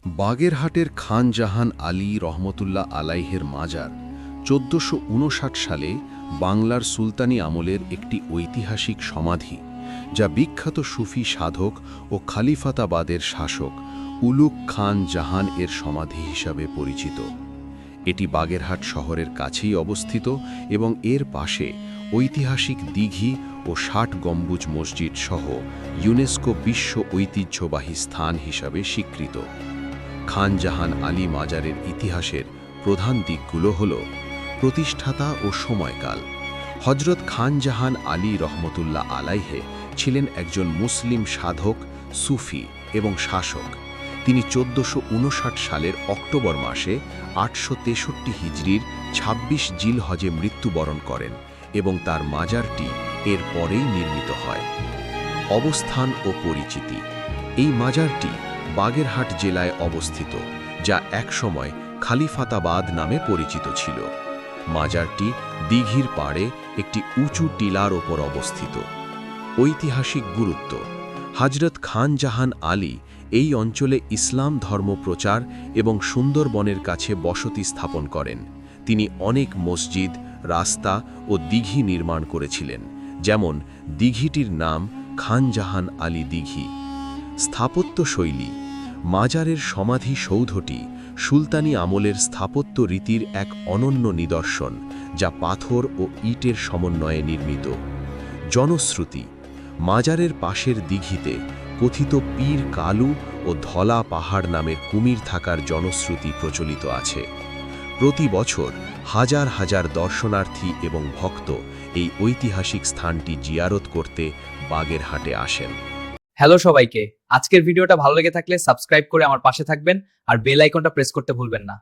বাগেরহাটের খান জাহান আলী রহমতুল্লাহ আলাইহের মাজার ১৪৫৯ সালে বাংলার সুলতানি আমলের একটি ঐতিহাসিক সমাধি, যা বিখ্যাত সুফি সাধক ও খালিফাতাবাদের শাসক উলুগ খান জাহান এর সমাধি হিসাবে পরিচিত। এটি বাগেরহাট শহরের কাছেই অবস্থিত এবং এর পাশে ঐতিহাসিক দিঘি ও ৬০ গম্বুজ মসজিদ সহ ইউনেস্কো বিশ্ব ঐতিহ্যবাহী স্থান হিসাবে স্বীকৃত। খান জাহান আলী মাজারের ইতিহাসের প্রধান দিকগুলো হল প্রতিষ্ঠাতা ও সময়কাল। হজরত খান জাহান আলী রহমতুল্লাহ আলাইহে ছিলেন একজন মুসলিম সাধক, সুফি এবং শাসক। তিনি ১৪৫৯ সালের অক্টোবর মাসে ৮৬৩ হিজরির ২৬ জিলহজে মৃত্যুবরণ করেন এবং তার মাজারটি এর পরেই নির্মিত হয়। অবস্থান ও পরিচিতি। এই মাজারটি বাগেরহাট জেলায় অবস্থিত, যা একসময় খালিফাতাবাদ নামে পরিচিত ছিল। মাজারটি দিঘির পাড়ে একটি উঁচু টিলার ওপর অবস্থিত। ঐতিহাসিক গুরুত্ব। হযরত খান জাহান আলী এই অঞ্চলে ইসলাম ধর্ম প্রচার এবং সুন্দরবনের কাছে বসতি স্থাপন করেন। তিনি অনেক মসজিদ, রাস্তা ও দিঘি নির্মাণ করেছিলেন, যেমন দিঘিটির নাম খান জাহান আলী দিঘি। স্থাপত্য শৈলী। মাজারের সমাধি সৌধটি সুলতানি আমলের স্থাপত্য রীতির এক অনন্য নিদর্শন, যা পাথর ও ইটের সমন্বয়ে নির্মিত। জনশ্রুতি। মাজারের পাশের দিঘিতে কথিত পীর কালু ও ধলা পাহাড় নামের কুমির থাকার জনশ্রুতি প্রচলিত আছে। প্রতি বছর হাজার হাজার দর্শনার্থী এবং ভক্ত এই ঐতিহাসিক স্থানটি জিয়ারত করতে বাগেরহাটে আসেন। হ্যালো সবাইকে, আজকের ভিডিওটা ভালো লেগে থাকলে সাবস্ক্রাইব করে আমার পাশে থাকবেন আর বেল আইকনটা প্রেস করতে ভুলবেন না।